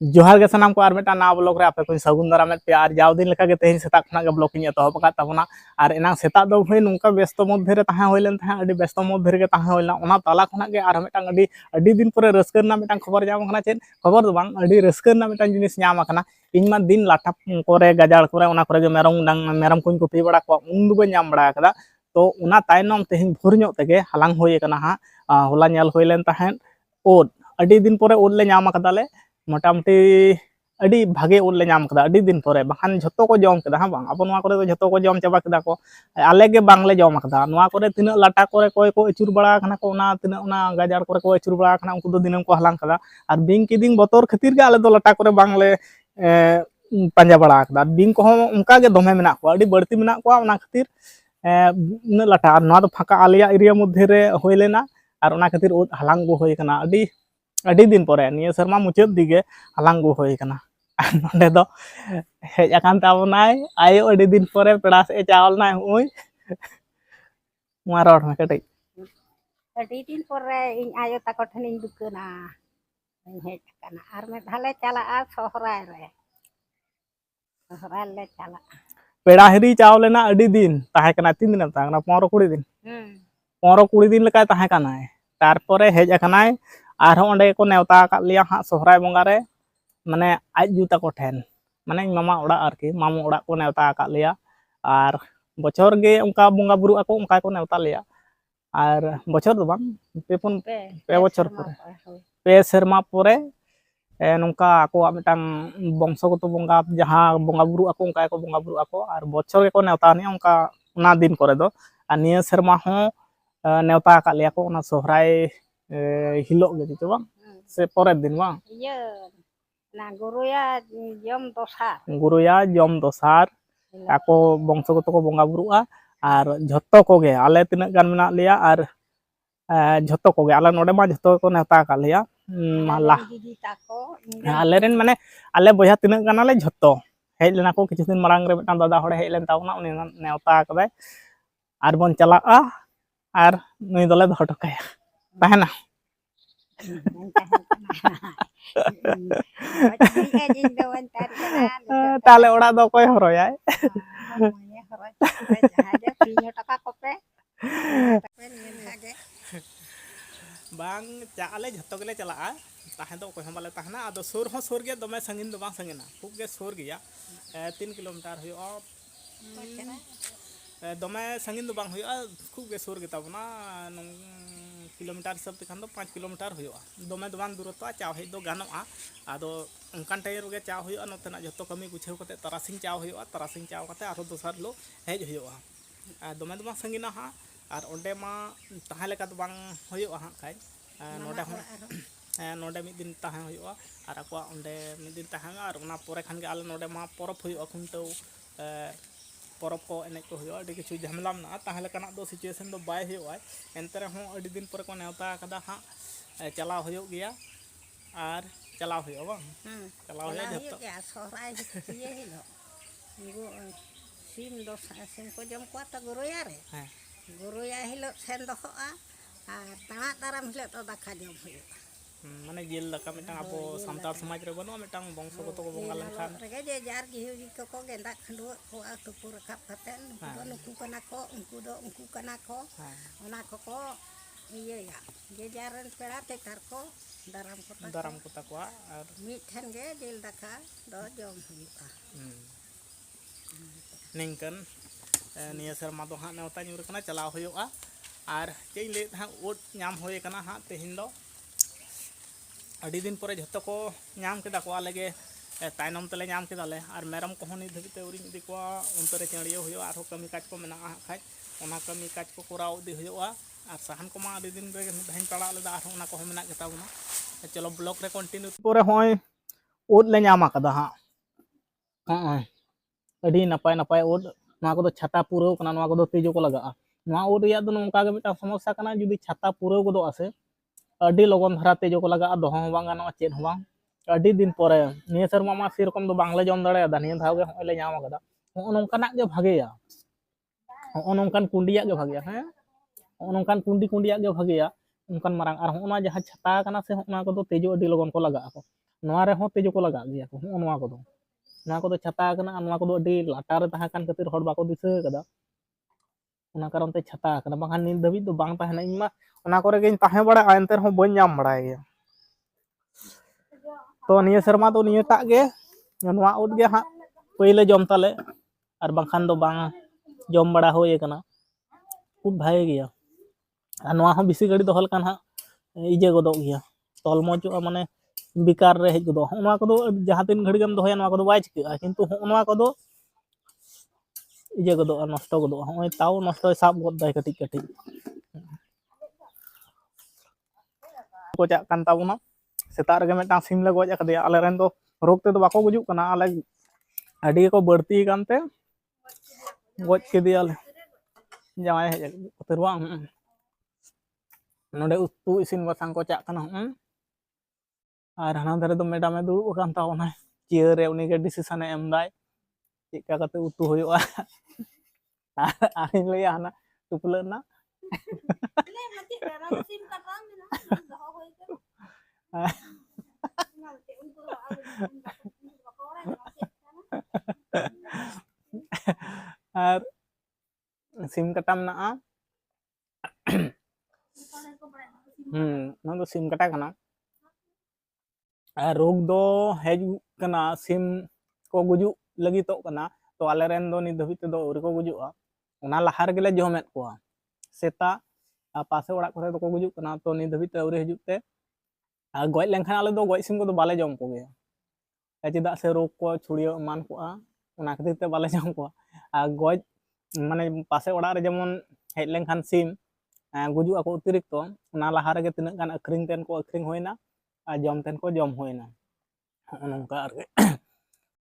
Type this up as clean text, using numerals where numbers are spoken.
जोहार गे सनाम को मिट्टा ना ब्लॉग रे आपे को सगुन दारामेद पे और जाव दिन लेका गे तेहिन सेता खना गे ब्लॉग इन एतहब का तबना और एना सेता दो भाई नुका व्यस्त मध्य रे ताहा होइलेन ताहा अडी व्यस्त मध्य रे ताहा होइला ओना ताला खना गे और मिट्टा अडी दिन परे रस्कर ना मिट्टा खबर जाम खना चेन खबर दो बांग अडी रस्कर ना मिट्टा जिनिस ᱧᱟᱢ आकना ᱤᱧ ᱢᱟ ᱫᱤᱱ ᱞᱟᱴᱟ ᱠᱚᱨᱮ ᱜᱟᱡᱟᱲ ᱠᱚᱨᱮ ᱚᱱᱟ ᱠᱚᱨᱮ ᱜᱮ ᱢᱮᱨᱚᱢ ᱠᱚᱧ ᱠᱩᱯᱤ ᱵᱟᱲᱟ ᱠᱚᱣᱟ ᱩᱱ ᱫᱚ ᱵᱟᱹᱧ ᱧᱟᱢ ᱵᱟᱲᱟ ᱟᱠᱟᱫᱟ ᱛᱚ ᱚᱱᱟ ᱛᱟᱭᱱᱚᱢ ᱛᱮᱦᱮᱧ ᱵᱷᱳᱨ ᱧᱚᱜ ᱛᱮᱜᱮ ᱦᱟᱞᱟᱝ ᱦᱩᱭ ᱟᱠᱟᱱᱟ ᱦᱟᱸᱜ ᱦᱚᱞᱟ ᱧᱮᱞ ᱦᱩᱭ ᱞᱮᱱ ᱛᱟᱦᱮᱸᱫ ᱳᱫ ᱟᱹᱰᱤ din pore ᱳᱫ ᱞᱮ ᱧᱟᱢ ᱟᱠᱟᱫᱟᱞᱮ मोटामुटी अड़ी भागे उल ले नाम कदा अड़ी दिन परे बखान झतो को जम कदा हां बांग अब नोआ करे झतो को जम चाबा कदा को आले गे बांगले जम कदा नोआ करे तिना लाटा करे कोय को अचुर बड़ा खाना को ना तिना ओना गाजार करे को अचुर बड़ा खाना उनको दो दिनम को हलांग कदा और बिंग किदिंग बतर खातिर गे आले दो लाटा करे बांगले पंजा बड़ा कदा बिंग को उनका गे दमे मेना को अड़ी बड़ती मेना को ओना खातिर न लाटा नोआ दो फाका आलिया एरिया मध्य रे होय लेना और ओना खातिर हलांग गो होय कना अड़ी दिन परे निया शर्मा मुचाद दिगे हलांग गो होय कना नोडे दो हेज आकान ताबनाय आयो अड़ी दिन परे पेड़ा से चावलनाय हुई मा रोड में कटई अड़ी दिन परे इन आयो ताको ठनिन दुकना हेज आकाना आर में धाले चला आ सोहराय ले चला पेड़ा हिरी चावलेना अड़ी दिन ताहे कना 3 दिन ताना 15 20 दिन 15 20 दिन लका ताहे कना तारपरे हेज आकानाय आर ओंडे को नेवता का लिया हां सोहराय बंगा रे माने आज जुता को ठेन माने मामा ओड़ा आरकी मामू ओड़ा को नेवता का लिया और बछर गे उनका बंगा बुरु ako उनका को नेवता लिया और बछर दो बांग पे बछर परे पे शर्मा परे नोंका ako मिटांग बंशगत बंगा जहां बंगा बुरु ako उनका को बंगा बुरु ako और बछर के को नेवता नि उनका ना दिन करे दो और निया शर्मा हो नेवता का लिया को ना सोहराय हिलो गे तो बांग से परे दिन बांग iya ना गुरुया जम दोसार ako बंशगत को बंगा बुरुआ और झतो को गे आले तिना गान मेना लिया और झतो को गे आले नोडे मा झतो को नेवता का लिया माला आले रेन माने आले बया तिना गान आले झतो हेज लेना को किछु दिन मारांग रे मिटां दादा होड़े हेज लेन तावना उनी नेवता कदाय और बन चलाआ और नुई दले दो टकाया ताहेना ताले ओड़ा दो कोई हरोयाय बांग चाले झतो गेले चला ताहे दो कोई हमले ताहना आदो सुर गे दमे संगिन दो बांग संगिना खूब गे सुर गया 3 किलोमीटर हुयो दमे संगिन दो बांग हुयो खूब गे सुर गे ताबना किलोमीटर सब तखान 5 किलोमीटर हुयो दमे दबान दूरत्व चाव हे दो गानोआ आदो उनकान टाइम गे चाव हुयो नोतना जतो कमी गुछेव कते तरासिंग चाव हुयो तरासिंग चाव कते आरो दोसर लो हेज हुयो दमे दमा संगिना हा और ओंडे मा ताहे लेका दो बांग हुयो हा खाय नोडे हो नोडे मिद दिन ताहे हुयो और आको ओंडे मिद दिन ताहे और ओना परे खान गे आले नोडे मा परब हुयो खुंटो परब को एने को हुयो अडी किछु झमेला ना ताहे लेकाना दो सिचुएशन दो बाय हुयो एंतरे हो अडी दिन परे को नेवता कदा हा चला हुयो गया और चला हुयो बांग चला हुयो जतो सोहराय ये हिलो सिम दो सिम को जम को त गुरुया रे गुरुया हिलो सेन दोआ और ताना ताराम हिलो तो दाखा जम हुयो माने जेल दाका मिटांग आपो सामतार समाज रे बनो मिटांग बंशगत को बंगा लेखान रे जे जार गिहि को गेंदा खंडो को तुपु रखाब कतेन नुकु कना को उनको कना को ओना को इये या जे जारन पेड़ा ते कर को दाराम को तकवा और मिठन गे जेल दाका दो जम हुयो निंकन निया शर्मा दो हा नेवता न्यूर कना चलाव हुयो और चेई ले हा ओट नाम होय कना हा तेहिन दो अड़ी दिन परे झतो को नाम केदा को आले गे तायनम तले नाम केदाले और मेरम को नि धबी ते उरिन इदी को उनतरे चेड़ियो हुयो आरो कमी काज को मेना खाय ओना कमी काज को कोराव दि हुयो और साहन को मा अड़ी दिन रे धाइन पड़ा लेदा आरो ओना को मेना केता बुना चलो ब्लॉग रे कंटिन्यू परे होय ओद ले नाम आकदा हा अड़ी नपाय नपाय ओद नोआ को छाता पुरो कना नोआ को तेजो को लगा नोआ ओद रिया दो नोंका गे मिटा समस्या कना जुदी छाता पुरो को दो आसे अड़ी लगन धारा तेजो को लगा दो हो बांगा नो चेद हो बांग अड़ी दिन परे निया शर्मा मा सेरकम दो बांगले जम दाड़े दा निया धाव गे होले नाम आकदा हो नोंकाना गे भागेया हो नोंकान कुंडिया गे भागेया हो नोंकान कुंडिया गे भागेया उनकान मारांग और होना जहां छाता कना से होना को दो तेजो अड़ी लगन को लगा ᱱᱚᱣᱟ ᱨᱮᱦᱚᱸ ᱛᱤᱡᱩ ᱠᱚ ᱞᱟᱜᱟᱜ ᱜᱮᱭᱟ ᱠᱚ ᱱᱚᱣᱟ ᱠᱚᱫᱚ ᱪᱷᱟᱛᱟ ᱟᱠᱟᱱᱟ ᱟᱨ ᱱᱚᱣᱟ ᱠᱚᱫᱚ ᱟᱹᱰᱤ ᱞᱟᱴᱟᱨ ᱨᱮ ᱛᱟᱦᱮᱸ ᱠᱟᱱ ᱠᱷᱟᱹᱛᱤᱨ ᱦᱚᱲ ᱵᱟᱠᱚ ᱫᱤᱥᱟᱹ ᱟᱠᱟᱫᱟ ᱚᱱᱟ ᱠᱟᱨᱚᱱ te ᱪᱷᱟᱛᱟ ᱟᱠᱟᱱᱟ ᱵᱟᱝᱠᱷᱟन ᱱᱤᱛ ᱫᱷᱟᱹᱵᱤᱡ ᱫᱚ ᱵᱟᱝ ᱛᱟᱦᱮᱱᱟ ᱤᱧ ᱢᱟ ᱚᱱᱟ ᱠᱚᱨᱮ ᱜᱤᱧ ᱛᱟᱦᱮᱸ ᱵᱟᱲᱟᱜᱼᱟ ᱮᱱᱛᱮ ᱨᱮᱦᱚᱸ ᱵᱟᱹᱧ ᱧᱟᱢ ᱵᱟᱲᱟᱭ ᱜᱮᱭᱟ ᱛᱚ ᱱᱤᱭᱟᱹ ᱥᱮᱨᱢᱟ ᱫᱚ ᱱᱤᱭᱟᱹᱴᱟᱜ ᱜᱮ ᱱᱚᱣᱟ ᱩᱫ ᱜᱮ ᱦᱟᱸᱜ ᱯᱳᱭᱞᱳ ᱡᱚᱢ ᱛᱟᱞᱮ ᱟᱨ ᱵᱟᱝᱠᱷᱟन ᱫᱚ ᱵᱟᱝ ᱡᱚᱢ ᱵᱟᱲᱟ ᱦᱩᱭ ᱟᱠᱟᱱᱟ ᱠᱷᱩᱵ ᱵᱷᱟᱜᱮ ᱜᱮᱭᱟ ᱟᱨ ᱱᱚᱣᱟ ᱦᱚᱸ ᱵᱮᱥᱤ ᱜᱷᱟᱹᱲᱤ ᱫᱚᱦᱚ ᱞᱮᱠᱷᱟᱱ ᱦᱟᱸᱜ ᱤᱭᱟᱹ ᱜᱚᱫᱚᱜ ᱜᱮᱭᱟ ᱛᱚᱞᱢᱚᱡᱚᱜᱼᱟ ᱢᱟᱱᱮ ᱵᱮᱠᱟর ᱨᱮ ᱦᱮᱡ ᱜᱚᱫᱚᱜᱼᱟ ᱱᱚᱣᱟ ᱠᱚᱫᱚ ᱡᱟᱦᱟᱸ ᱛᱤᱱ ᱜᱷᱟᱹᱲᱤ ᱜᱮᱢ ᱫᱚᱦᱚᱭᱟ ᱱᱚᱣᱟ ᱠᱚᱫᱚ ᱵᱟᱭ ᱪᱤᱠᱟᱹᱜᱼᱟ ᱠᱤᱱᱛᱩ ᱱᱚᱣᱟ ᱠᱚᱫᱚ ᱤᱭᱟᱹ ᱜᱚᱫᱚᱜᱼᱟ ᱱᱚᱥᱴᱚ ᱜᱚᱫᱚᱜᱼᱟ ᱦᱚᱸᱜᱼᱚᱭ ᱛᱟᱣ ᱱᱚᱥᱴᱚᱭ ᱥᱟᱵ ᱜᱚᱫ ᱫᱟᱭ ᱠᱟᱹᱴᱤᱡ ᱠᱟᱹᱴᱤᱡ ᱜᱚᱡᱟᱜ ᱠᱟᱱ ᱛᱟᱵᱚᱱᱟ ᱥᱮᱛᱟᱜ ᱨᱮᱜᱮ ᱢᱤᱫᱴᱟᱝ ᱥᱤᱢ ᱞᱮ ᱜᱚᱡ ᱟᱠᱟᱫᱮᱭᱟ ᱟᱞᱮ ᱨᱮᱱ ᱫᱚ ᱨᱳᱜᱽ ᱛᱮᱫᱚ ᱵᱟᱠᱚ ᱜᱩᱡᱩᱜ ᱠᱟᱱᱟ ᱟᱞᱮ ᱟᱹᱰᱤ ᱜᱮᱠᱚ ᱵᱟᱹᱲᱛᱤ ᱟᱠᱟᱱᱛᱮ ᱜᱚᱡ ᱠᱮᱫᱮᱭᱟᱞᱮ ᱡᱟᱶᱟᱭ ᱦᱮᱡ ᱠᱷᱟᱹᱛᱤᱨ ᱵᱟᱝ ᱱᱚᱰᱮ ᱩᱛᱩ ᱤᱥᱤᱱ ᱵᱟᱥᱟᱝ ᱠᱚ ᱪᱟᱜ ᱠᱟᱱᱟ ᱟᱨ ᱦᱟᱱᱟ ᱫᱷᱟᱨᱮ ᱫᱚ ᱢᱮᱰᱟᱢᱮ ᱫᱩᱲᱩᱵ ᱟᱠᱟᱱ ᱛᱟᱵᱚᱱᱟᱭ ᱪᱤᱭᱟᱹᱨ ᱨᱮ ᱩᱱᱤᱜᱮ ᱰᱤᱥᱤᱥᱮᱱᱮ ᱮᱢᱫᱟᱭ ᱪᱮᱫᱠᱟ ᱠᱟᱛᱮ ᱩᱛᱩ ᱦᱩᱭᱩᱜᱼᱟ ᱟᱨᱤᱧ ᱞᱟᱹᱭᱟ ᱦᱟᱱᱟ ᱴᱩᱯᱞᱟᱹᱜ ᱨᱮᱱᱟᱜ ᱟᱨ ᱥᱤᱢ ᱠᱟᱴᱟ ᱢᱮᱱᱟᱜᱼᱟ ᱱᱚᱣᱟ ᱫᱚ ᱥᱤᱢ ᱠᱟᱴᱟ ᱠᱟᱱᱟ ᱟᱨ ᱨᱳᱜᱽ ᱫᱚ ᱦᱮᱡ ᱠᱟᱱᱟ ᱥᱤᱢ ᱠᱚ ᱜᱩᱡᱩᱜ ᱞᱟᱹᱜᱤᱫᱚᱜ ᱠᱟᱱᱟ ᱛᱚ ᱟᱞᱮ ᱨᱮᱱ ᱫᱚ ᱱᱤᱛ ᱫᱷᱟᱹᱵᱤᱡ ᱛᱮᱫᱚ ᱟᱹᱣᱨᱤ ᱠᱚ ᱜᱩᱡᱩᱜᱼᱟ ᱚᱱᱟ ᱞᱟᱦᱟ ᱨᱮᱜᱮᱞᱮ ᱡᱚᱢᱮᱫ ᱠᱚᱣᱟ ᱥᱮᱛᱟ ᱯᱟᱥᱮ ᱚᱲᱟᱜ ᱠᱚᱨᱮ ᱫᱚᱠᱚ ᱜᱩᱡᱩᱜ ᱠᱟᱱᱟ ᱛᱚ ᱱᱤᱛ ᱫᱷᱟᱹᱵᱤᱡ ᱛᱮ ᱟᱹᱣᱨᱤ ᱦᱤᱡᱩᱜ ᱛᱮ ᱟᱨ ᱜᱚᱡ ᱞᱮᱱᱠᱷᱟᱱ ᱟᱞᱮ ᱫᱚ ᱜᱚᱡ ᱥᱤᱢ ᱠᱚᱫᱚ ᱵᱟᱞᱮ ᱡᱚᱢ ᱠᱚᱜᱮᱭᱟ ᱪᱮᱫᱟᱜ ᱥᱮ ᱨᱳᱜᱽ ᱠᱚ ᱪᱷᱩᱲᱭᱟᱹᱣ ᱮᱢᱟᱱ ᱠᱚᱜᱼᱟ ᱚᱱᱟ ᱠᱷᱟᱹᱛᱤᱨ ᱛᱮ ᱵᱟᱞᱮ ᱡᱚᱢ ᱠᱚᱣᱟ ᱟᱨ ᱜᱚᱡ ᱢᱟᱱᱮ ᱯᱟᱥᱮ ᱚᱲᱟᱜ ᱨᱮ ᱡᱮᱢᱚᱱ ᱦᱮᱡ ᱞᱮᱱᱠᱷᱟᱱ ᱥᱤᱢ ᱜᱩᱡᱩᱜ ᱟᱠᱚ ᱚᱛᱤᱨᱤᱠᱛᱚ ᱚᱱᱟ ᱞᱟᱦᱟ ᱨᱮᱜᱮ ᱛᱤᱱᱟᱹᱜ ᱜᱟᱱ ᱟᱹᱠᱷᱨᱤᱧ ᱛᱮᱱ ᱠᱚ ᱟᱹᱠᱷᱨᱤᱧ ᱦᱩᱭᱱᱟ ᱟᱨ ᱡᱚᱢ ᱛᱮᱱ ᱠᱚ ᱡᱚᱢ ᱦᱩᱭᱱᱟ ᱱᱚᱜᱼᱚ ᱱᱚᱝᱠᱟ ᱟᱨᱠᱤ